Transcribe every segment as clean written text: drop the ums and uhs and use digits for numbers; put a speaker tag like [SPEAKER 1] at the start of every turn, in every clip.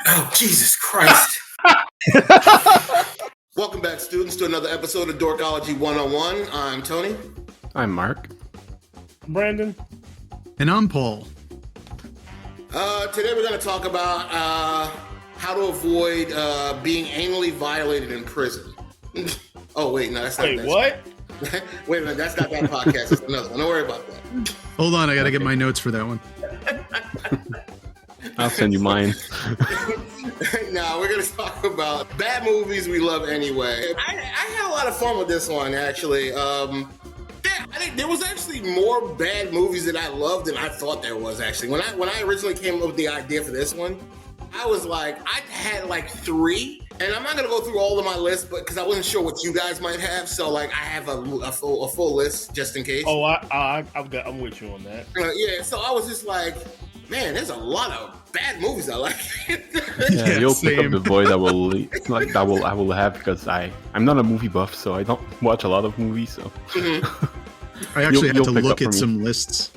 [SPEAKER 1] Oh, Jesus Christ. Welcome back, students, to another episode of Dorkology101. I'm Tony.
[SPEAKER 2] I'm Mark.
[SPEAKER 3] Brandon.
[SPEAKER 4] And I'm Paul.
[SPEAKER 1] Today we're going to talk about how to avoid being anally violated in prison. Oh, wait, no, that's not that.
[SPEAKER 3] Wait, what?
[SPEAKER 1] Wait a minute, that's not that podcast. It's another one. Don't worry about that.
[SPEAKER 4] Hold on, I got to get my notes for that one.
[SPEAKER 2] I'll send you mine.
[SPEAKER 1] Now, we're going to talk about bad movies we love anyway. I had a lot of fun with this one, actually. I think there was actually more bad movies that I loved than I thought there was, actually. When I originally came up with the idea for this one, I was like, I had like 3, and I'm not going to go through all of my list, but because I wasn't sure what you guys might have, so like I have a full list just in case.
[SPEAKER 3] Oh, I'm with you on that.
[SPEAKER 1] Yeah, so I was just like, man, there's a lot of bad movies I like.
[SPEAKER 2] Yeah, you'll pick
[SPEAKER 4] same.
[SPEAKER 2] up the void I will have because I'm not a movie buff, so I don't watch a lot of movies. So
[SPEAKER 4] I actually had to
[SPEAKER 2] you'll pick
[SPEAKER 4] look
[SPEAKER 2] up
[SPEAKER 4] at
[SPEAKER 2] from
[SPEAKER 4] some lists.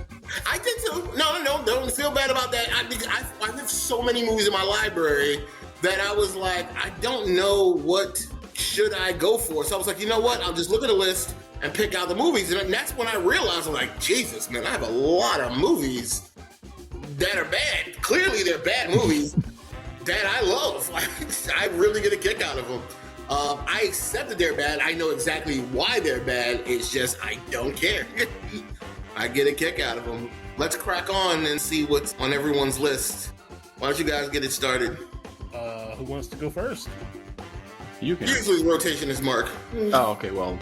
[SPEAKER 1] I did too. No, don't feel bad about that. I have so many movies in my library that I was like, I don't know what should I go for. So I was like, you know what? I'll just look at a list and pick out the movies. And that's when I realized, I'm like, Jesus, man, I have a lot of movies that are bad. Clearly, they're bad movies that I love. Like, I really get a kick out of them. I accept that they're bad. I know exactly why they're bad. It's just I don't care. I get a kick out of them. Let's crack on and see what's on everyone's list. Why don't you guys get it started?
[SPEAKER 3] Who wants to go first?
[SPEAKER 2] you can.
[SPEAKER 1] Usually the rotation is Mark.
[SPEAKER 2] Oh, okay. Well,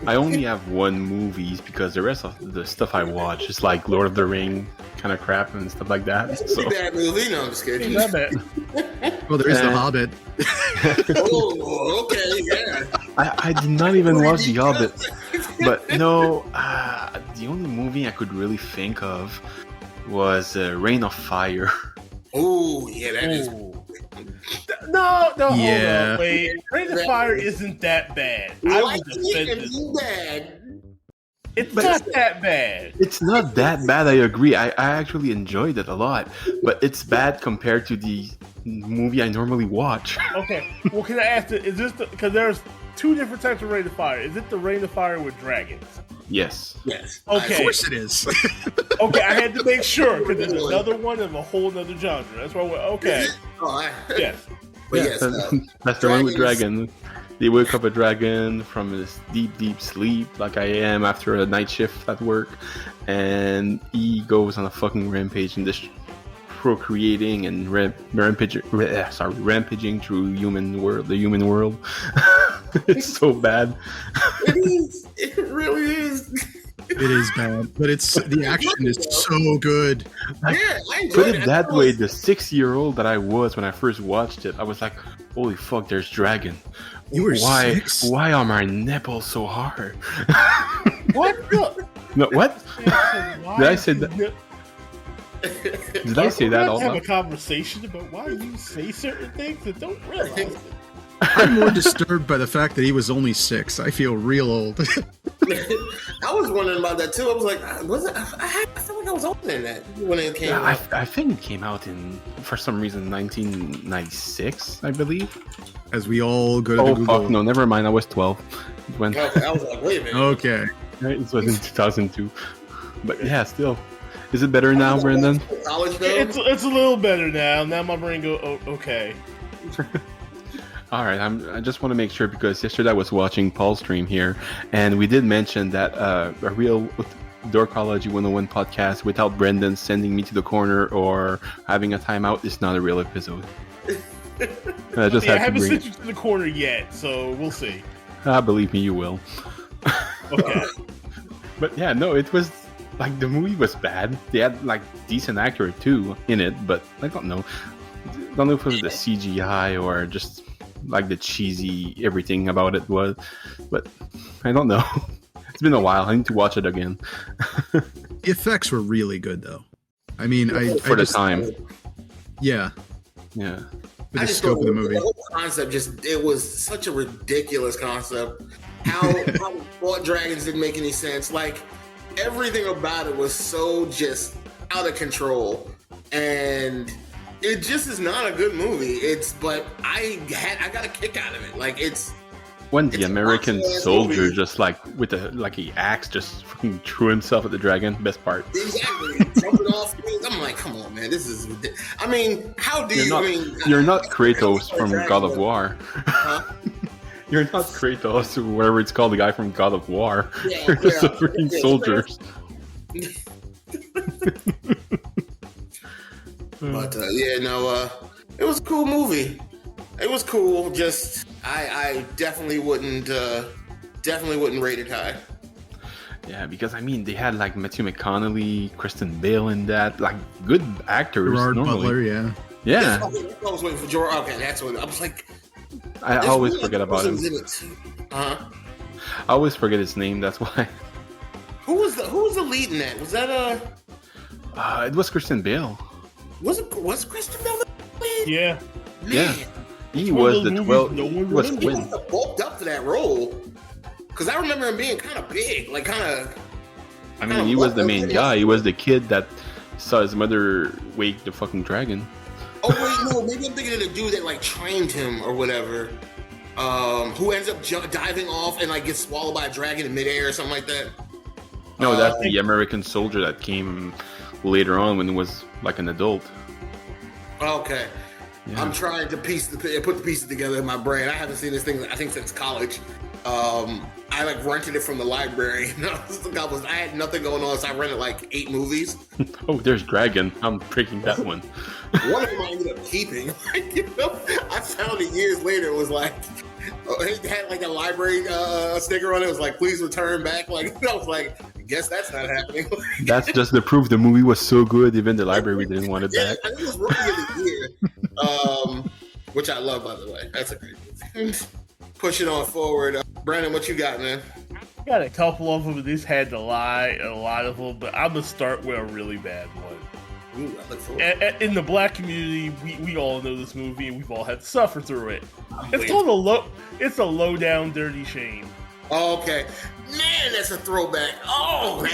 [SPEAKER 2] I only have one movies because the rest of the stuff I watch is like Lord of the Ring kind of crap and stuff like that.
[SPEAKER 1] It's a
[SPEAKER 2] So
[SPEAKER 1] bad movie. No, I'm just kidding.
[SPEAKER 3] Not bad.
[SPEAKER 4] Well, there is The Hobbit.
[SPEAKER 1] Oh, okay, yeah.
[SPEAKER 2] I did not even watch The Hobbit, but no, the only movie I could really think of was Reign of Fire.
[SPEAKER 1] Oh, yeah, that is.
[SPEAKER 3] Ooh. No,
[SPEAKER 4] Yeah.
[SPEAKER 3] hold on, wait. Rain of Fire isn't that bad.
[SPEAKER 1] I
[SPEAKER 3] I
[SPEAKER 1] like
[SPEAKER 3] would
[SPEAKER 1] it
[SPEAKER 3] defend
[SPEAKER 1] and
[SPEAKER 3] it.
[SPEAKER 1] you bad.
[SPEAKER 3] It's
[SPEAKER 2] But-
[SPEAKER 3] not that bad.
[SPEAKER 2] It's not that bad, I agree. I actually enjoyed it a lot, but it's bad compared to the movie I normally watch.
[SPEAKER 3] Okay, well, can I ask it? Is this because there's 2 different types of Rain of Fire? Is it the Rain of Fire with dragons?
[SPEAKER 2] Yes.
[SPEAKER 1] Yes.
[SPEAKER 3] Okay.
[SPEAKER 4] Of course it is.
[SPEAKER 3] Okay, I had to make sure because there's another one of a whole other genre. That's why. Okay. Yes.
[SPEAKER 1] But yes,
[SPEAKER 2] That's the one with dragon. They wake up a dragon from his deep, deep sleep, like I am after a night shift at work, and he goes on a fucking rampage and just procreating and rampaging through the human world. It's so bad.
[SPEAKER 1] it is. It really is.
[SPEAKER 4] It is bad, but the action is so good.
[SPEAKER 1] Yeah, I enjoyed
[SPEAKER 2] Put
[SPEAKER 1] it.
[SPEAKER 2] it that way, the 6-year-old that I was when I first watched it, I was like, holy fuck, there's dragon.
[SPEAKER 4] You were
[SPEAKER 2] Why
[SPEAKER 4] 6?
[SPEAKER 2] Why are my nipples so hard?
[SPEAKER 3] What? The?
[SPEAKER 2] No, what? Did I say that? Did I say that all
[SPEAKER 3] Let's have
[SPEAKER 2] night?
[SPEAKER 3] a conversation about why you say certain things and don't realize it.
[SPEAKER 4] I'm more disturbed by the fact that he was only 6. I feel real old.
[SPEAKER 1] I was wondering about that too. I was like, was it? I felt like I was older than that when it came
[SPEAKER 2] Yeah,
[SPEAKER 1] out.
[SPEAKER 2] I think it came out in, for some reason, 1996, I believe.
[SPEAKER 4] As we all go to
[SPEAKER 2] Oh,
[SPEAKER 4] the Google.
[SPEAKER 2] fuck, no, never mind, I was 12. When
[SPEAKER 1] Okay, I was like, wait a minute.
[SPEAKER 4] Okay.
[SPEAKER 2] it was in 2002. But yeah, still. Is it better now, Brendan?
[SPEAKER 1] College though.
[SPEAKER 3] It's a little better now. Now my brain go, oh, okay.
[SPEAKER 2] All right, I just want to make sure because yesterday I was watching Paul's stream here, and we did mention that a real Dorkology101 podcast without Brendan sending me to the corner or having a timeout is not a real episode. I just
[SPEAKER 3] I
[SPEAKER 2] had to
[SPEAKER 3] haven't
[SPEAKER 2] bring
[SPEAKER 3] sent
[SPEAKER 2] it.
[SPEAKER 3] you to the corner yet, so we'll see.
[SPEAKER 2] Believe me, you will.
[SPEAKER 3] Okay.
[SPEAKER 2] But yeah, no, it was like the movie was bad. They had like decent actor too in it, but I don't know. I don't know if it was the CGI or just like the cheesy everything about it was, but I don't know. It's been a while. I need to watch it again.
[SPEAKER 4] The effects were really good, though. I mean,
[SPEAKER 2] For the time.
[SPEAKER 4] Yeah.
[SPEAKER 2] Yeah.
[SPEAKER 4] For
[SPEAKER 1] I
[SPEAKER 4] the
[SPEAKER 1] just
[SPEAKER 4] scope of the
[SPEAKER 1] thought
[SPEAKER 4] movie.
[SPEAKER 1] The whole concept it was such a ridiculous concept. How fought dragons didn't make any sense. Like everything about it was so just out of control. And It just is not a good movie. But I got a kick out of it. Like
[SPEAKER 2] when the American soldier
[SPEAKER 1] movie.
[SPEAKER 2] just like with the axe just fucking threw himself at the dragon. Best part.
[SPEAKER 1] Exactly. Jumping off things. I'm like, come on, man. This is ridiculous. I mean, how do
[SPEAKER 2] you're not Kratos from God of War.
[SPEAKER 1] Huh?
[SPEAKER 2] You're not Kratos, or whatever it's called, the guy from God of War.
[SPEAKER 1] Yeah,
[SPEAKER 2] You're just a freaking soldiers.
[SPEAKER 1] But it was a cool movie. It was cool. Just I definitely wouldn't rate it high.
[SPEAKER 2] Yeah, because I mean they had like Matthew McConaughey, Kristen Bale in that, like good actors.
[SPEAKER 4] Gerard
[SPEAKER 2] normally.
[SPEAKER 4] Butler, yeah.
[SPEAKER 2] Yeah.
[SPEAKER 1] Okay, I was waiting for Gerard. Okay, that's what I was like.
[SPEAKER 2] I always forget about him.
[SPEAKER 1] Uh-huh.
[SPEAKER 2] I always forget his name. That's why.
[SPEAKER 1] Who was the lead in that? Was that
[SPEAKER 2] it was Kristen Bale.
[SPEAKER 1] Was Kristen Bale the lead?
[SPEAKER 3] Yeah.
[SPEAKER 1] Man.
[SPEAKER 2] Yeah. He
[SPEAKER 3] one
[SPEAKER 2] was
[SPEAKER 3] of
[SPEAKER 2] the
[SPEAKER 3] those
[SPEAKER 2] 12.
[SPEAKER 3] movies no one
[SPEAKER 2] He was
[SPEAKER 1] He
[SPEAKER 2] Quinn.
[SPEAKER 1] must have bulked up to that role. Because I remember him being kind of big, like kind of.
[SPEAKER 2] I mean, he was the main guy. He was the kid that saw his mother wake the fucking dragon.
[SPEAKER 1] Oh wait, no, maybe I'm thinking of the dude that like trained him or whatever. Who ends up diving off and like gets swallowed by a dragon in midair or something like that.
[SPEAKER 2] No, that's the American soldier that came later on when he was like an adult.
[SPEAKER 1] Okay.
[SPEAKER 2] Yeah.
[SPEAKER 1] I'm trying to put the pieces together in my brain. I haven't seen this thing, I think, since college. I like rented it from the library. I had nothing going on, so I rented like 8 movies.
[SPEAKER 2] Oh, there's Dragon. I'm breaking that one.
[SPEAKER 1] One of them I ended up keeping. I found it years later. It was like, it had like a library sticker on it. It was like, please return back. Like, I was like, I guess that's not happening.
[SPEAKER 2] That's just the proof the movie was so good, even the library didn't want it back.
[SPEAKER 1] I think it was Rookie of the Year, which I love, by the way. That's a great movie. Pushing on forward. Brandon, what you got, man?
[SPEAKER 3] Got a couple of them, but this had to lie, a lot of them. But I'm gonna start with a really bad one.
[SPEAKER 1] Ooh, I look forward.
[SPEAKER 3] In the black community, we all know this movie, and we've all had to suffer through it. It's called It's a Low Down Dirty Shame.
[SPEAKER 1] Oh, okay, man, that's a throwback. Oh,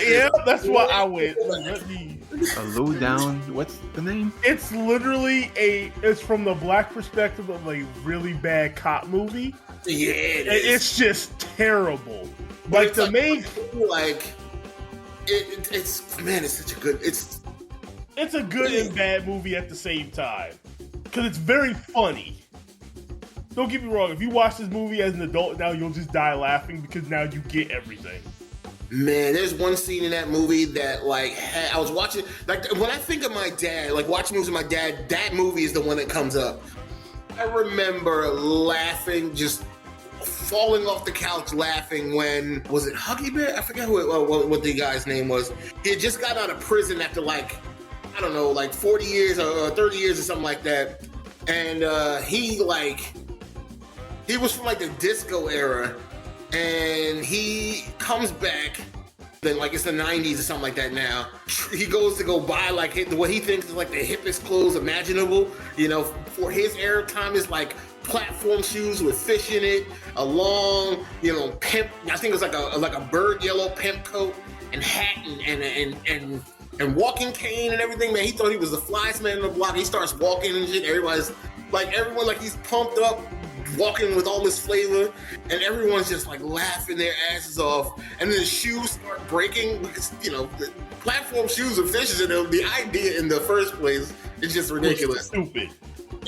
[SPEAKER 3] that's why I went. Let me.
[SPEAKER 2] A low down. What's the name?
[SPEAKER 3] It's literally it's from the black perspective of a really bad cop movie.
[SPEAKER 1] Yeah,
[SPEAKER 3] it's just terrible.
[SPEAKER 1] But
[SPEAKER 3] Like
[SPEAKER 1] it's
[SPEAKER 3] the main,
[SPEAKER 1] it's such a good.
[SPEAKER 3] it's a good and bad movie at the same time because it's very funny. Don't get me wrong. If you watch this movie as an adult now, you'll just die laughing because now you get everything.
[SPEAKER 1] Man, there's one scene in that movie that, like, I was watching, like, when I think of my dad, like, watching movies with my dad, that movie is the one that comes up. I remember laughing, just falling off the couch laughing when, was it Huggy Bear? I forget what the guy's name was. He had just got out of prison after, like, I don't know, like 40 years or 30 years or something like that. And he was from, like, the disco era. And he comes back, then like it's the 90s or something like that now. He goes to go buy like what he thinks is like the hippest clothes imaginable. You know, for his era time is like platform shoes with fish in it, a long, pimp. I think it was like a bird yellow pimp coat and hat and walking cane and everything. Man, he thought he was the flyest man on the block. He starts walking and shit. Everyone like he's pumped up, walking with all this flavor, and everyone's just like laughing their asses off. And then the shoes start breaking because the platform shoes with fishes in them. The idea in the first place is just ridiculous.
[SPEAKER 3] Stupid.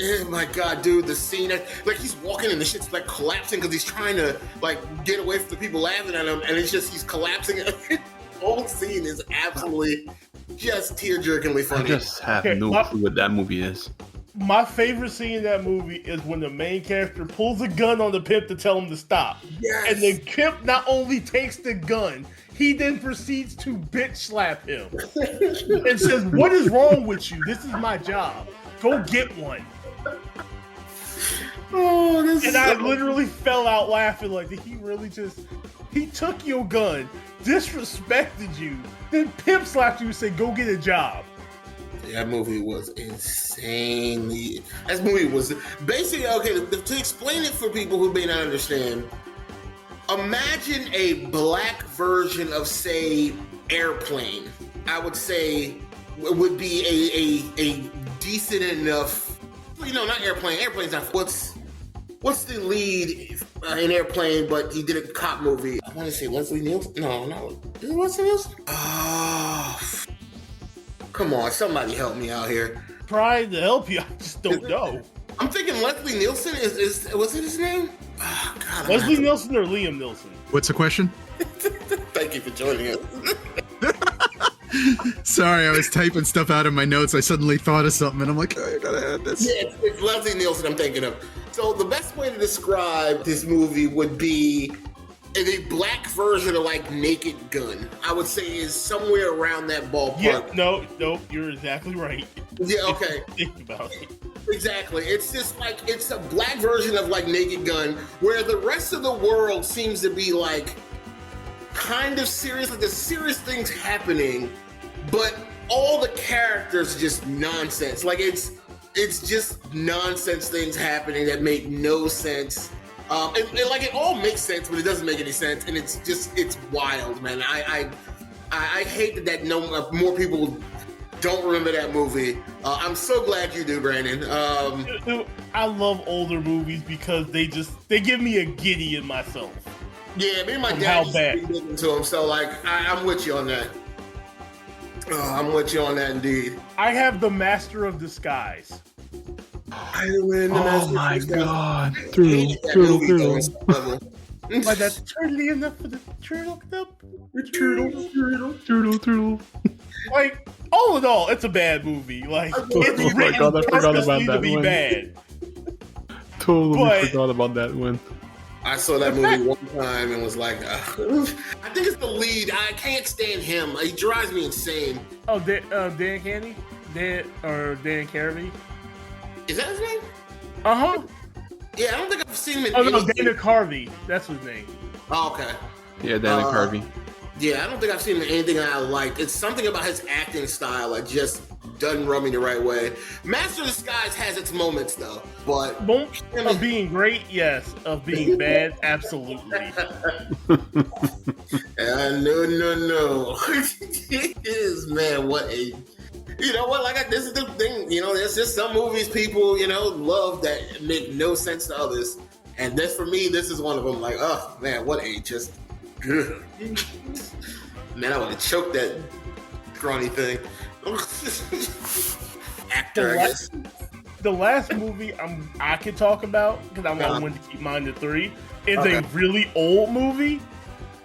[SPEAKER 1] Oh my god, dude! The scene, like he's walking and the shit's like collapsing because he's trying to like get away from the people laughing at him, and it's just he's collapsing. The whole scene is absolutely just tear-jerkingly funny.
[SPEAKER 2] I just have no clue what that movie is.
[SPEAKER 3] My favorite scene in that movie is when the main character pulls a gun on the pimp to tell him to stop.
[SPEAKER 1] Yes.
[SPEAKER 3] And the pimp not only takes the gun, he then proceeds to bitch slap him and says, "What is wrong with you? This is my job. Go get one." I literally fell out laughing. Like, did he really he took your gun, disrespected you, then pimp slapped you and said, "Go get a job."
[SPEAKER 1] That movie was insanely. That movie was basically to explain it for people who may not understand. Imagine a black version of, say, Airplane. I would say would be a decent enough. You know, not Airplane. Airplane's not. What's the lead in Airplane? But he did a cop movie. I want to say Leslie Nielsen. No. Is it Leslie Nielsen? Oh, come on! Somebody help me out here.
[SPEAKER 3] Trying to help you. I just don't know.
[SPEAKER 1] I'm thinking Leslie Nielsen was it his name? Oh, God,
[SPEAKER 3] Leslie Nielsen or Liam Nielsen?
[SPEAKER 4] What's the question?
[SPEAKER 1] Thank you for joining us.
[SPEAKER 4] Sorry, I was typing stuff out of my notes. I suddenly thought of something, and I'm like, oh, I gotta add this.
[SPEAKER 1] Yeah, it's Leslie Nielsen I'm thinking of. So the best way to describe this movie would be a black version of like Naked Gun. I would say is somewhere around that ballpark.
[SPEAKER 3] Yeah, no, you're exactly right.
[SPEAKER 1] Yeah, okay.
[SPEAKER 3] Think about it.
[SPEAKER 1] Exactly. It's just like, it's a black version of like Naked Gun, where the rest of the world seems to be like kind of serious, like there's serious things happening, but all the characters just nonsense. Like it's just nonsense things happening that make no sense. And like it all makes sense, but it doesn't make any sense, and it's wild, man. I hate that no more people don't remember that movie. I'm so glad you do, Brandon.
[SPEAKER 3] I love older movies because they give me a giddy in myself.
[SPEAKER 1] Yeah, me and my dad used to be looking to him, so like I'm with you on that. I'm with you on that indeed.
[SPEAKER 3] I have The Master of Disguise.
[SPEAKER 2] Oh my God! Through.
[SPEAKER 3] But that's turtly enough for the turtle cup.
[SPEAKER 2] Turtle.
[SPEAKER 3] Like, all in all, it's a bad movie. Like, it's
[SPEAKER 2] Oh my God, I forgot about
[SPEAKER 3] purposely
[SPEAKER 2] that
[SPEAKER 3] to be
[SPEAKER 2] one.
[SPEAKER 3] bad.
[SPEAKER 2] Totally forgot about that one.
[SPEAKER 1] I saw that movie one time and was like, I think it's the lead. I can't stand him. He drives me insane.
[SPEAKER 3] Oh, Dan Candy? Dan Carvey?
[SPEAKER 1] Is that his name?
[SPEAKER 3] Uh-huh.
[SPEAKER 1] Yeah, I don't think I've seen him in
[SPEAKER 3] Oh, no,
[SPEAKER 1] anything.
[SPEAKER 3] Dana Carvey. That's his name.
[SPEAKER 1] Oh, okay.
[SPEAKER 2] Yeah, Danny Carvey.
[SPEAKER 1] Yeah, I don't think I've seen him in anything I liked. It's something about his acting style that just doesn't rub me the right way. Master of Disguise has its moments, though. But
[SPEAKER 3] Of being great, yes. Of being bad, absolutely.
[SPEAKER 1] No. It is, man, what a... You know what? Like, this is the thing. You know, there's just some movies people, you know, love that make no sense to others. And this, for me, this is one of them. Like, oh, man, what a just... Man, I would have choked that scrawny thing. Actor, I guess.
[SPEAKER 3] The last movie I can talk about, because I'm going to keep mine to 3, is a really old movie,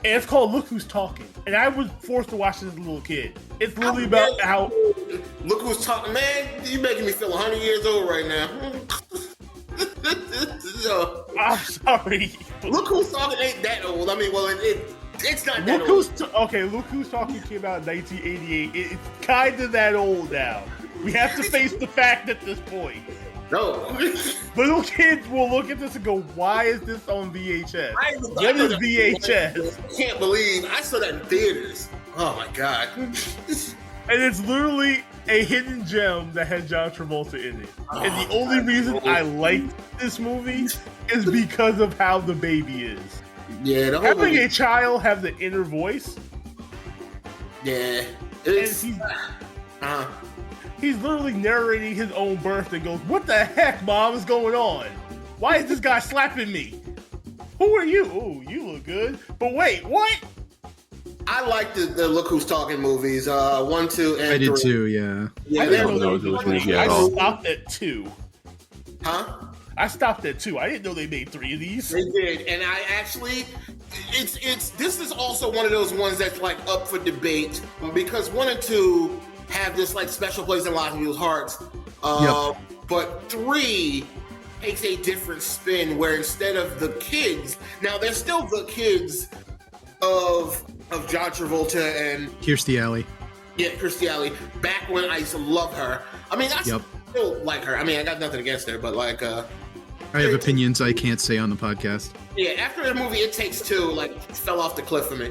[SPEAKER 3] and it's called Look Who's Talking. And I was forced to watch this as a little kid. It's really about how...
[SPEAKER 1] Look Who's Talking. Man, you're making me feel 100 years old right now.
[SPEAKER 3] I'm sorry.
[SPEAKER 1] Look Who's Talking ain't that old. I mean, well, it's not that old.
[SPEAKER 3] Look Who's Talking came out in 1988. It's kind of that old now. We have to face the fact at this point.
[SPEAKER 1] No.
[SPEAKER 3] Little kids will look at this and go, why is this on VHS? What is VHS?
[SPEAKER 1] I can't believe I saw that in theaters. Oh my God.
[SPEAKER 3] And it's literally a hidden gem that has John Travolta in it. And the only reason I liked this movie is because of how the baby is.
[SPEAKER 1] Yeah,
[SPEAKER 3] having a child have the inner voice.
[SPEAKER 1] Yeah.
[SPEAKER 3] He's literally narrating his own birth and goes, what the heck, Mom, is going on? Why is this guy slapping me? Who are you? Oh, you look good. But wait, what?
[SPEAKER 1] I like the Look Who's Talking movies. 1, 2, and 3.
[SPEAKER 4] I did too, yeah.
[SPEAKER 1] Yeah,
[SPEAKER 3] I stopped at 2.
[SPEAKER 1] Huh?
[SPEAKER 3] I stopped at 2. I didn't know they made 3 of these.
[SPEAKER 1] They did, and I actually, this is also one of those ones that's like up for debate because 1 and 2 have this like special place in a lot of people's hearts. But 3 takes a different spin where instead of the kids, now they're still the kids of John Travolta and
[SPEAKER 4] Kirstie Alley.
[SPEAKER 1] Yeah, Kirstie Alley. Back when I used to love her. I mean, I still like her. I mean, I got nothing against her, but like, I
[SPEAKER 4] have opinions I can't say on the podcast.
[SPEAKER 1] Yeah, after the movie It Takes Two, like, fell off the cliff for me.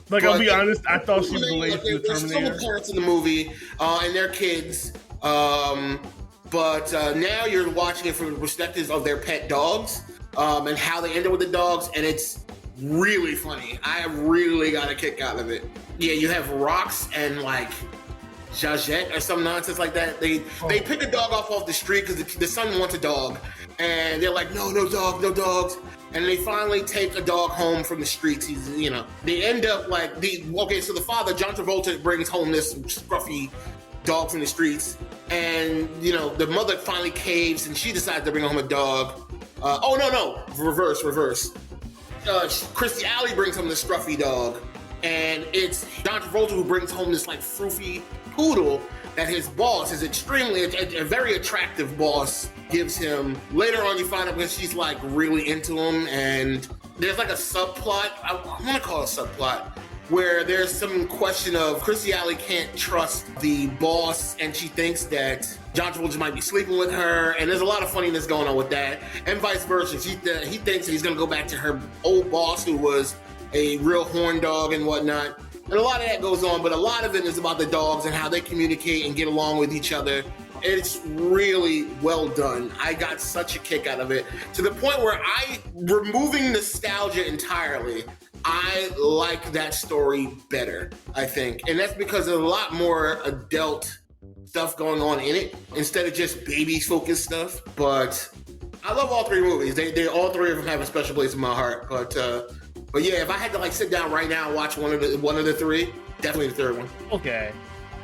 [SPEAKER 3] Like, I'll be honest, I thought she was related to the
[SPEAKER 1] There's
[SPEAKER 3] Terminator.
[SPEAKER 1] still parents in the movie, and their kids, but now you're watching it from the perspectives of their pet dogs, and how they ended with the dogs, and it's really funny. I really got a kick out of it. Yeah, you have rocks and like Jajette or some nonsense like that. They pick a dog off the street because the son wants a dog, and they're like, no dog, no dogs. And they finally take a dog home from the streets. They end up like so the father, John Travolta, brings home this scruffy dog from the streets, and the mother finally caves and she decides to bring home a dog. Reverse. Christy Alley brings home the scruffy dog, and it's John Travolta who brings home this like froofy poodle that his boss is a very attractive boss gives him. Later on, you find out when she's like really into him, and there's like a subplot. I want to call it a subplot where there's some question of Christy Alley can't trust the boss, and she thinks that John Travolta might be sleeping with her, and there's a lot of funniness going on with that, and vice versa. He thinks that he's going to go back to her old boss, who was a real horn dog and whatnot. And a lot of that goes on, but a lot of it is about the dogs and how they communicate and get along with each other. It's really well done. I got such a kick out of it, to the point where removing nostalgia entirely, I like that story better, I think. And that's because there's a lot more adult stuff going on in it instead of just baby-focused stuff. But I love all three movies. They all three of them have a special place in my heart. But yeah, if I had to like sit down right now and watch one of the three, definitely the third one.
[SPEAKER 3] Okay.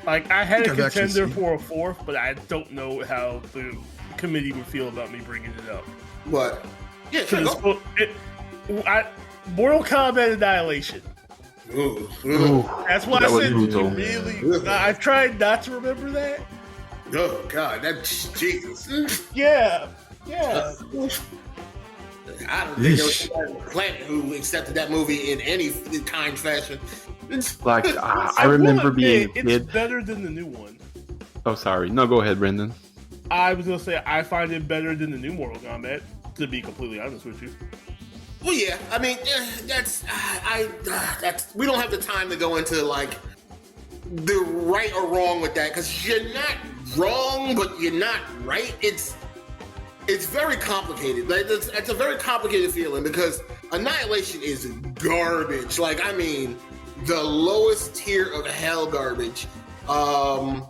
[SPEAKER 3] Like, I had a contender for a fourth, but I don't know how the committee would feel about me bringing it up.
[SPEAKER 1] What? Yeah, sure, go.
[SPEAKER 3] Mortal Kombat Annihilation.
[SPEAKER 1] Ooh.
[SPEAKER 3] That's why I said really. I've tried not to remember that.
[SPEAKER 1] Oh God, that's Jesus.
[SPEAKER 3] Yeah.
[SPEAKER 1] I don't think there was anyone on the planet who accepted that movie in any kind fashion.
[SPEAKER 2] Like, I remember being a kid.
[SPEAKER 3] It's better than the new one.
[SPEAKER 2] Oh, sorry. No, go ahead, Brendan.
[SPEAKER 3] I was gonna say I find it better than the new Mortal Kombat. To be completely honest with you.
[SPEAKER 1] Well, yeah. I mean, that's we don't have the time to go into like the right or wrong with that, because you're not wrong, but you're not right. It's very complicated. Like, it's a very complicated feeling, because Annihilation is garbage. Like, I mean, the lowest tier of hell garbage. But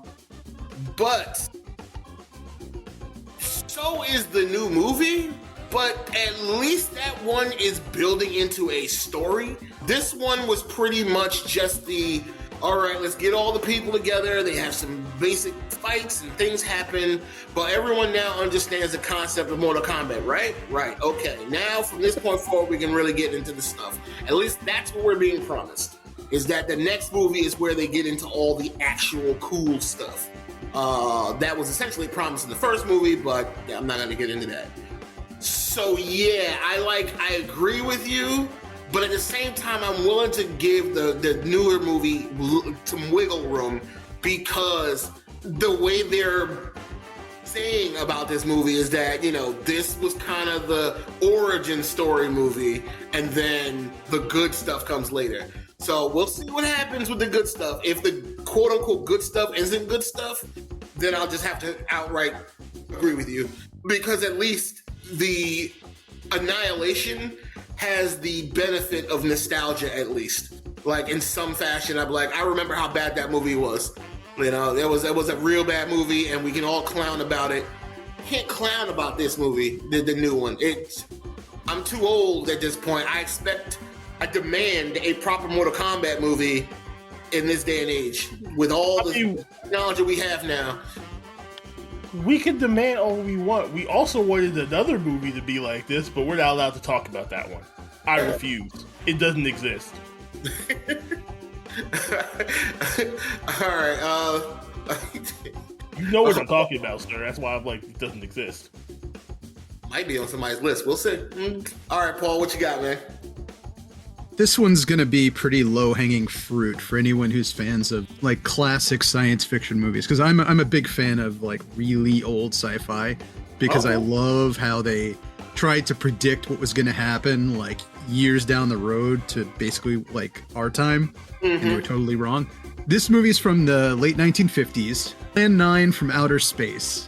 [SPEAKER 1] so is the new movie. But at least that one is building into a story. This one was pretty much just all right, let's get all the people together. They have some basic fights and things happen, but everyone now understands the concept of Mortal Kombat, right? Right, okay. Now, from this point forward, we can really get into the stuff. At least that's what we're being promised, is that the next movie is where they get into all the actual cool stuff. That was essentially promised in the first movie, but yeah, I'm not going to get into that. So yeah, I agree with you, but at the same time, I'm willing to give the newer movie some wiggle room, because the way they're saying about this movie is that, this was kind of the origin story movie, and then the good stuff comes later. So we'll see what happens with the good stuff. If the quote-unquote good stuff isn't good stuff, then I'll just have to outright agree with you, because at least the Annihilation has the benefit of nostalgia, at least. Like, in some fashion, I'm like, I remember how bad that movie was. It was a real bad movie, and we can all clown about it. Can't clown about this movie, the new one. I'm too old at this point. I demand a proper Mortal Kombat movie in this day and age, with all the technology we have now.
[SPEAKER 3] We can demand all we want. We also wanted another movie to be like this, but we're not allowed to talk about that one. I refuse. It doesn't exist.
[SPEAKER 1] All right.
[SPEAKER 3] You know what I'm talking about, sir. That's why I'm like, it doesn't exist.
[SPEAKER 1] Might be on somebody's list. We'll see. All right, Paul, what you got, man?
[SPEAKER 4] This one's gonna be pretty low-hanging fruit for anyone who's fans of like classic science fiction movies, because I'm a big fan of like really old sci-fi, because I love how they tried to predict what was gonna happen like years down the road to basically like our time, and they were totally wrong. This movie is from the late 1950s, Plan 9 from Outer Space,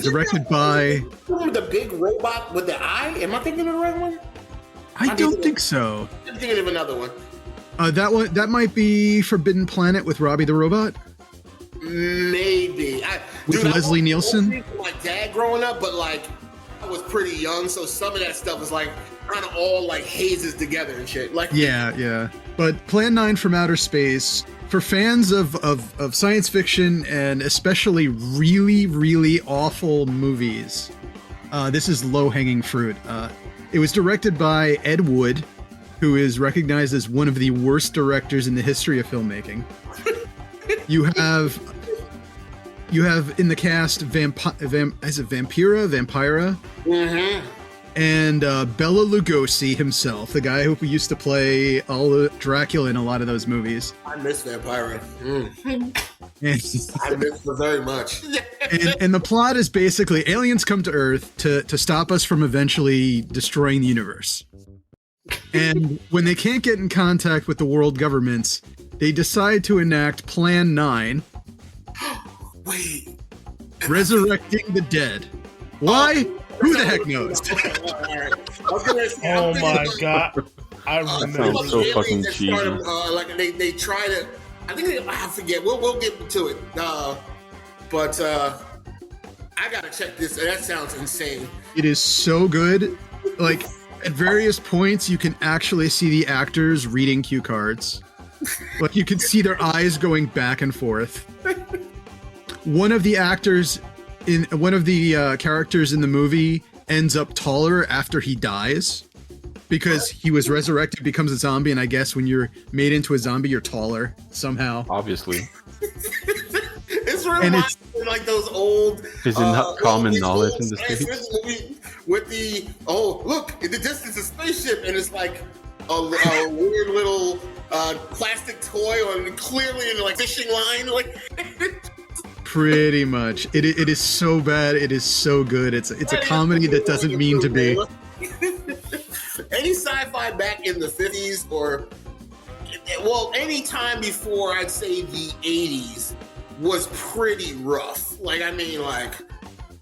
[SPEAKER 4] directed by
[SPEAKER 1] the big robot with the eye. Am I thinking of the right one?
[SPEAKER 4] I don't think so.
[SPEAKER 1] I'm thinking of another one.
[SPEAKER 4] That might be Forbidden Planet with Robbie the Robot.
[SPEAKER 1] Maybe.
[SPEAKER 4] With Leslie Nielsen?
[SPEAKER 1] My dad growing up, but like I was pretty young, so some of that stuff was like kind of all like hazes together and shit. Like
[SPEAKER 4] Yeah. But Plan 9 from Outer Space, for fans of science fiction and especially really, really awful movies, this is low-hanging fruit. It was directed by Ed Wood, who is recognized as one of the worst directors in the history of filmmaking. You have in the cast Vampira?
[SPEAKER 1] Mm-hmm.
[SPEAKER 4] And Bela Lugosi himself, the guy who used to play Dracula in a lot of those movies.
[SPEAKER 1] I miss Vampira.
[SPEAKER 4] And,
[SPEAKER 1] I miss her very much.
[SPEAKER 4] and the plot is basically aliens come to Earth to stop us from eventually destroying the universe. And when they can't get in contact with the world governments, they decide to enact Plan 9.
[SPEAKER 1] Wait.
[SPEAKER 4] Resurrecting the dead. Why? Who the heck knows?
[SPEAKER 3] Oh my god! I remember.
[SPEAKER 2] Sounds so fucking cheesy.
[SPEAKER 1] Like they try to. I think I forget. We'll get to it. But I gotta check this. That sounds insane.
[SPEAKER 4] It is so good. Like at various points, you can actually see the actors reading cue cards. Like you can see their eyes going back and forth. One of the characters in the movie ends up taller after he dies because he was resurrected, becomes a zombie, and I guess when you're made into a zombie, you're taller somehow.
[SPEAKER 2] Obviously.
[SPEAKER 1] It's really like those old.
[SPEAKER 2] Is it not common knowledge in the States?
[SPEAKER 1] With the look in the distance a spaceship, and it's like a weird little plastic toy on clearly in like fishing line like.
[SPEAKER 4] Pretty much. It is so bad. It is so good. It's a comedy that doesn't mean to be.
[SPEAKER 1] Any sci-fi back in the 50s or any time before I'd say the 80s was pretty rough. Like I mean, like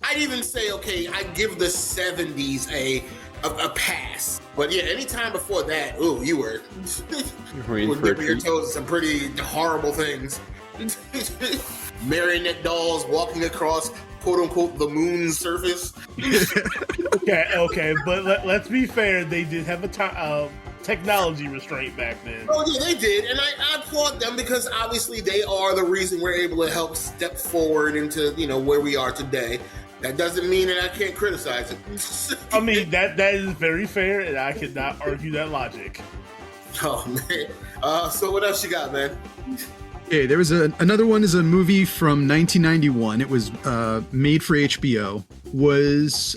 [SPEAKER 1] I'd even say I'd give the 70s a pass. But yeah, any time before that, you were dipping your toes in some pretty horrible things. Marionette dolls walking across quote unquote the moon's surface.
[SPEAKER 3] okay, but let's be fair, they did have a technology restraint back then.
[SPEAKER 1] Oh yeah, they did, and I applaud them because obviously they are the reason we're able to help step forward into where we are today. That doesn't mean that I can't criticize it.
[SPEAKER 3] I mean that is very fair, and I cannot argue that logic.
[SPEAKER 1] Oh man, so what else you got, man?
[SPEAKER 4] Okay, there was another one is a movie from 1991. It was made for HBO.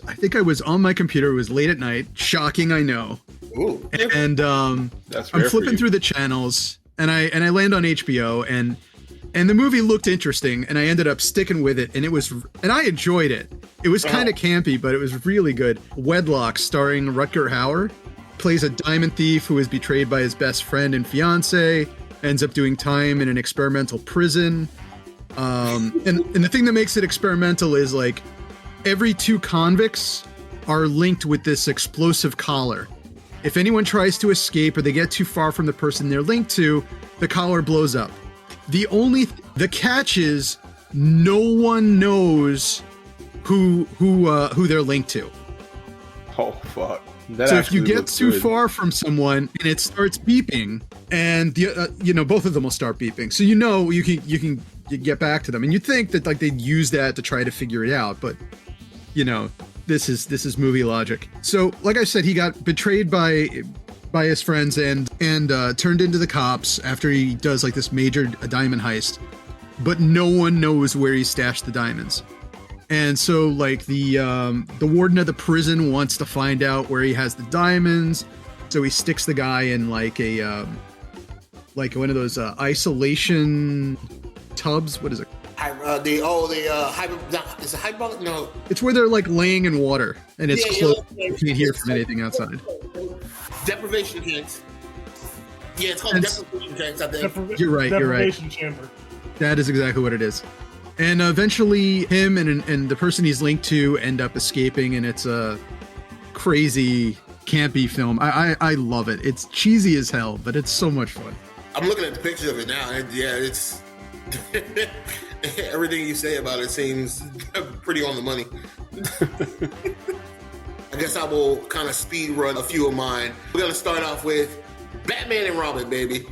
[SPEAKER 4] I think I was on my computer. It was late at night. Shocking, I know.
[SPEAKER 1] Ooh.
[SPEAKER 4] And I'm flipping through the channels, and I land on HBO, and the movie looked interesting, and I ended up sticking with it, and I enjoyed it. It was kind of campy, but it was really good. Wedlock, starring Rutger Hauer, plays a diamond thief who is betrayed by his best friend and fiance. Ends up doing time in an experimental prison. And the thing that makes it experimental is like every 2 convicts are linked with this explosive collar. If anyone tries to escape or they get too far from the person they're linked to, the collar blows up. The catch is no one knows who they're linked to.
[SPEAKER 2] Oh fuck.
[SPEAKER 4] So if you get too far from someone and it starts beeping, and both of them will start beeping, so you can get back to them, and you'd think that like they'd use that to try to figure it out, but this is movie logic. So like I said, he got betrayed by his friends and turned into the cops after he does like this major diamond heist, but no one knows where he stashed the diamonds. And so, like, the warden of the prison wants to find out where he has the diamonds, so he sticks the guy in like a one of those isolation tubs. What is it?
[SPEAKER 1] Is it hyperbolic? No.
[SPEAKER 4] It's where they're like laying in water and it's closed. You can't hear from anything outside.
[SPEAKER 1] Deprivation tanks. Yeah, it's called deprivation tanks. I think.
[SPEAKER 4] You're right.
[SPEAKER 3] Deprivation chamber.
[SPEAKER 4] That is exactly what it is. And eventually him and the person he's linked to end up escaping, and it's a crazy, campy film. I love it. It's cheesy as hell, but it's so much fun.
[SPEAKER 1] I'm looking at the pictures of it now, and yeah, it's... Everything you say about it seems pretty on the money. I guess I will kind of speed run a few of mine. We're gonna start off with Batman and Robin, baby.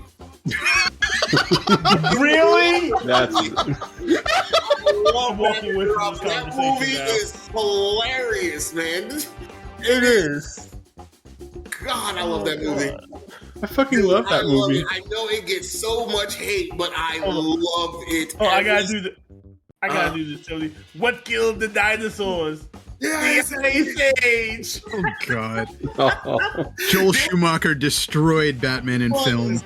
[SPEAKER 3] Really?
[SPEAKER 2] That's
[SPEAKER 3] I'm walking with you in this
[SPEAKER 1] That
[SPEAKER 3] conversation
[SPEAKER 1] movie
[SPEAKER 3] now.
[SPEAKER 1] is hilarious, man.
[SPEAKER 3] It is.
[SPEAKER 1] God, I love that movie.
[SPEAKER 2] I fucking love that movie.
[SPEAKER 1] It. I know it gets so much hate, but I love it.
[SPEAKER 3] Oh, I gotta do this, Tony. What killed the dinosaurs?
[SPEAKER 1] Yes,
[SPEAKER 3] The Ice Age.
[SPEAKER 4] Oh God.
[SPEAKER 2] Oh.
[SPEAKER 4] Joel Schumacher destroyed Batman in film.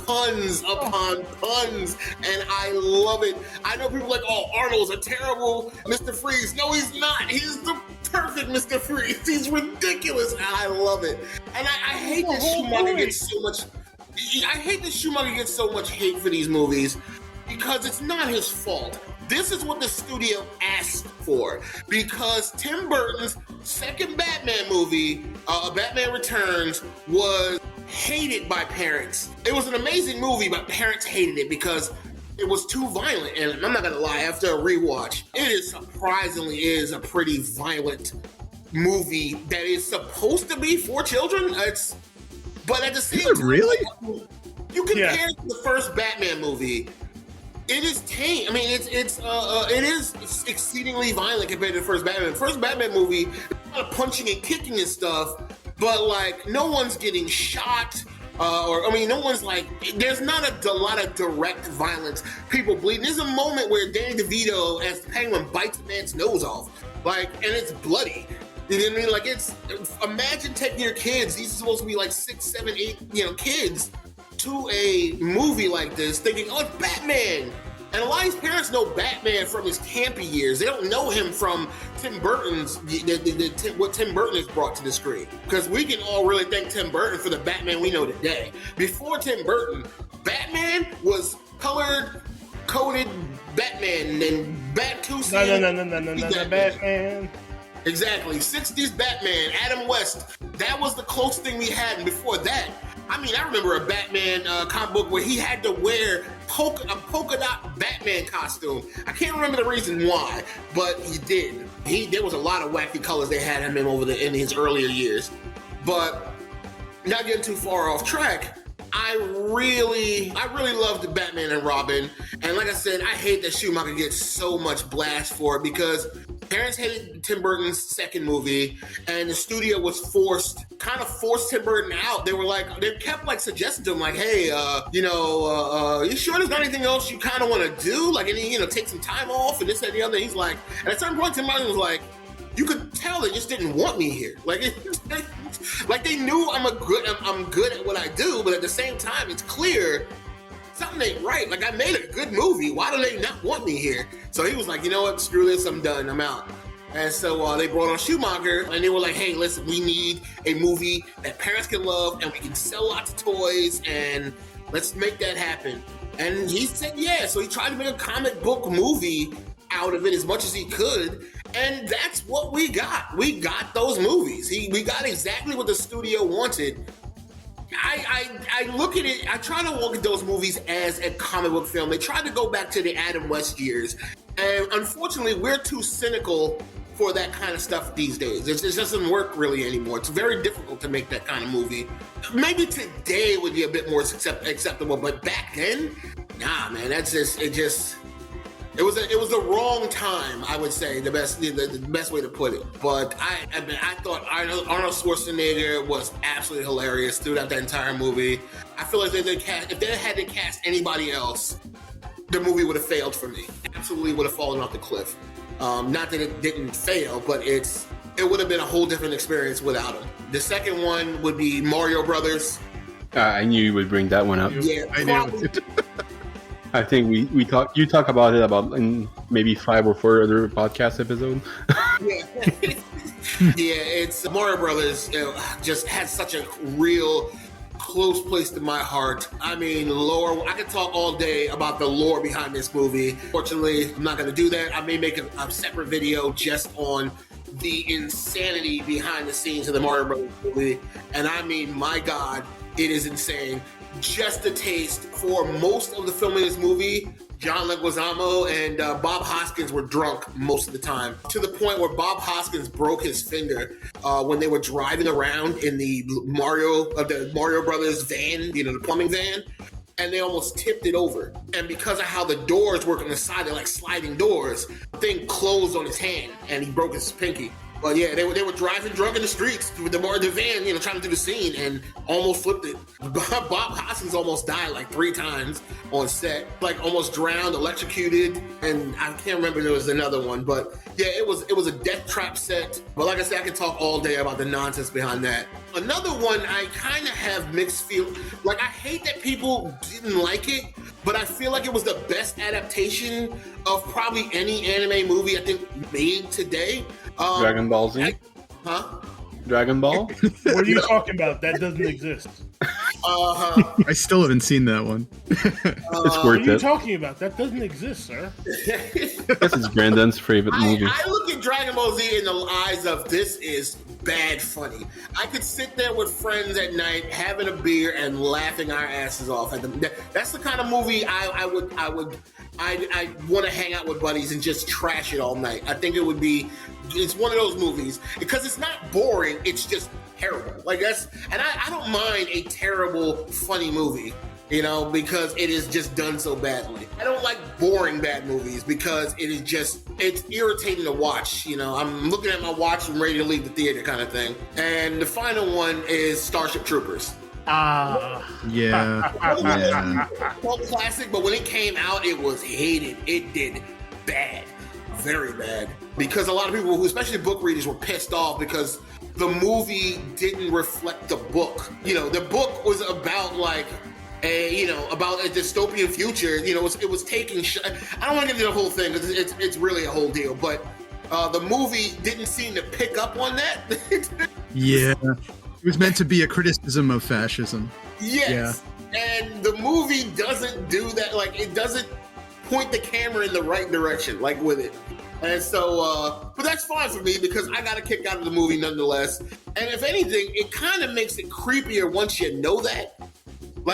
[SPEAKER 1] puns upon puns, and I love it. I know people are like, oh, Arnold's a terrible Mr. Freeze. No, he's not. He's the perfect Mr. Freeze. He's ridiculous, and I love it. And I hate that Schumacher gets so much. I hate that Schumacher gets so much hate for these movies because it's not his fault. This is what the studio asked for because Tim Burton's second Batman movie, Batman Returns, was hated by parents. It was an amazing movie, but parents hated it because it was too violent. And I'm not gonna lie, after a rewatch, it is surprisingly is a pretty violent movie that is supposed to be for children. But at the same time,
[SPEAKER 4] really?
[SPEAKER 1] You compare it to the first Batman movie. It is tame. I mean, it is exceedingly violent compared to the first Batman. The first Batman movie, a lot of punching and kicking and stuff, but like no one's getting shot, no one's like. There's not a lot of direct violence. People bleeding. There's a moment where Danny DeVito as the Penguin bites a man's nose off, like, and it's bloody. You know what I mean? Like, it's imagine taking your kids. These are supposed to be like 6, 7, 8, kids. To a movie like this, thinking, oh, it's Batman. And a lot of these parents know Batman from his campy years. They don't know him from Tim Burton's, what Tim Burton has brought to the screen. Because we can all really thank Tim Burton for the Batman we know today. Before Tim Burton, Batman was color-coded Batman and Bat-Tusian.
[SPEAKER 3] No, Batman.
[SPEAKER 1] Exactly. 60s Batman, Adam West. That was the closest thing we had. And before that, I mean, I remember a Batman comic book where he had to wear a polka dot Batman costume. I can't remember the reason why, but he did. There was a lot of wacky colors they had him in his earlier years. But not getting too far off track, I really loved Batman and Robin. And like I said, I hate that Schumacher gets so much blast for it because parents hated Tim Burton's second movie, and the studio was forced Tim Burton out. They kept suggesting to him, like, hey, you sure there's not anything else you kind of want to do? Like, take some time off and this, that, and the other. And he's like, and at a certain point, Tim Burton was like, you could tell they just didn't want me here. Like they knew I'm good at what I do, but at the same time, it's clear something ain't right. Like, I made a good movie. Why do they not want me here? So he was like, you know what? Screw this. I'm done. I'm out. And so they brought on Schumacher, and they were like, hey, listen, we need a movie that parents can love, and we can sell lots of toys, and let's make that happen. And he said, yeah. So he tried to make a comic book movie out of it as much as he could, and that's what we got. We got those movies. We got exactly what the studio wanted. I look at it, I try to look at those movies as a comic book film. They tried to go back to the Adam West years. And unfortunately, we're too cynical for that kind of stuff these days. It just doesn't work really anymore. It's very difficult to make that kind of movie. Maybe today would be a bit more acceptable, but back then, nah, man, it was the wrong time, I would say, the best way to put it. But I thought Arnold Schwarzenegger was absolutely hilarious throughout that entire movie. I feel like if they had to cast anybody else, the movie would have failed for me. Absolutely would have fallen off the cliff. Not that it didn't fail, but it would have been a whole different experience without him. The second one would be Mario Brothers.
[SPEAKER 2] I knew you would bring that one up.
[SPEAKER 1] Yeah,
[SPEAKER 4] I knew.
[SPEAKER 2] I think you talk about it in maybe 5 or 4 other podcast episodes.
[SPEAKER 1] It's Mario Brothers. Just had such a real close place to my heart. I mean, lore. I could talk all day about the lore behind this movie. Fortunately, I'm not going to do that. I may make a separate video just on the insanity behind the scenes of the Mario Brothers movie. And I mean, my God, it is insane. Just a taste for most of the filming of this movie John Leguizamo and Bob Hoskins were drunk most of the time, to the point where Bob Hoskins broke his finger when they were driving around in the Mario Brothers van, the plumbing van, and they almost tipped it over. And because of how the doors work on the side, they're like sliding doors, the thing closed on his hand, and he broke his pinky. But yeah, they were driving drunk in the streets with the van, trying to do the scene, and almost flipped it. Bob Hoskins almost died like 3 times on set, like almost drowned, electrocuted, and I can't remember, there was another one. But yeah, it was a death trap set. But like I said, I could talk all day about the nonsense behind that. Another one, I kind of have mixed feelings. Like, I hate that people didn't like it, but I feel like it was the best adaptation of probably any anime movie I think made today.
[SPEAKER 2] Dragon Ball Z?
[SPEAKER 1] Huh?
[SPEAKER 2] Dragon Ball?
[SPEAKER 3] What are you talking about? That doesn't exist.
[SPEAKER 4] I still haven't seen that one.
[SPEAKER 2] It's
[SPEAKER 3] What
[SPEAKER 2] worth
[SPEAKER 3] are you
[SPEAKER 2] it.
[SPEAKER 3] talking about? That doesn't exist, sir.
[SPEAKER 2] This is Brandon's favorite movie.
[SPEAKER 1] I look at Dragon Ball Z in the eyes of, this is bad funny. I could sit there with friends at night having a beer and laughing our asses off. That's the kind of movie I want to hang out with buddies and just trash it all night. I think it's one of those movies because it's not boring. It's just terrible. And I don't mind a terrible, funny movie, because it is just done so badly. I don't like boring bad movies because it's irritating to watch. I'm looking at my watch and ready to leave the theater kind of thing. And the final one is Starship Troopers.
[SPEAKER 4] Yeah.
[SPEAKER 1] Cult classic, but when it came out, it was hated. It did bad, very bad, because a lot of people, especially book readers, were pissed off because the movie didn't reflect the book. The book was about about a dystopian future. It was taking. I don't want to get into the whole thing because it's really a whole deal, but the movie didn't seem to pick up on that.
[SPEAKER 4] Yeah. It was meant to be a criticism of fascism.
[SPEAKER 1] Yes. Yeah. And the movie doesn't do that. It doesn't point the camera in the right direction, with it. And so, but that's fine for me because I got a kick out of the movie nonetheless. And if anything, it kind of makes it creepier once you know that.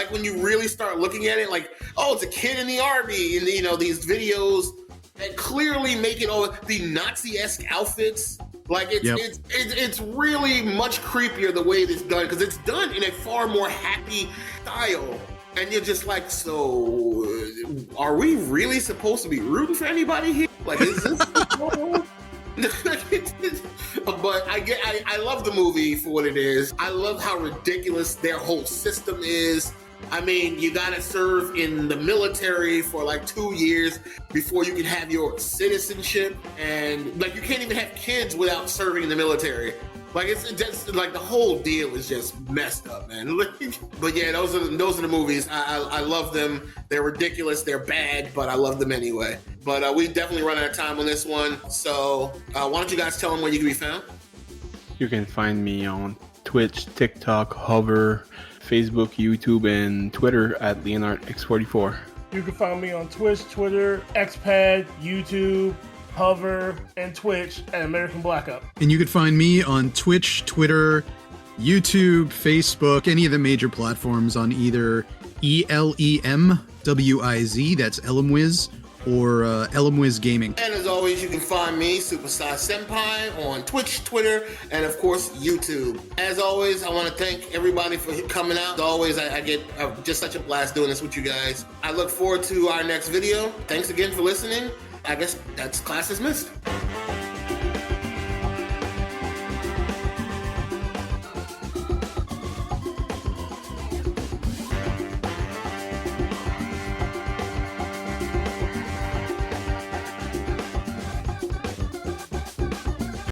[SPEAKER 1] When you really start looking at it, it's a kid in the army, and these videos that clearly making all the Nazi-esque outfits. It's really much creepier the way it's done because it's done in a far more happy style, and you're just so are we really supposed to be rooting for anybody here? Is this but I love the movie for what it is. I love how ridiculous their whole system is. I mean, you gotta serve in the military for 2 years before you can have your citizenship, and you can't even have kids without serving in the military. It's just the whole deal is just messed up, man. But yeah, those are the movies. I love them. They're ridiculous. They're bad, but I love them anyway. But we definitely run out of time on this one. So why don't you guys tell them where you can be found?
[SPEAKER 2] You can find me on Twitch, TikTok, Hover, Facebook, YouTube, and Twitter at LeonardX44.
[SPEAKER 3] You can find me on Twitch, Twitter, XPad, YouTube, Hover, and Twitch at American Blackout. And you can find me on Twitch, Twitter, YouTube, Facebook, any of the major platforms on either ELEMWIZ, that's Elamwiz, or Elamwiz Gaming. And as always, you can find me, Superstar Senpai, on Twitch, Twitter, and of course, YouTube. As always, I want to thank everybody for coming out. As always, I get just such a blast doing this with you guys. I look forward to our next video. Thanks again for listening. I guess that's class dismissed.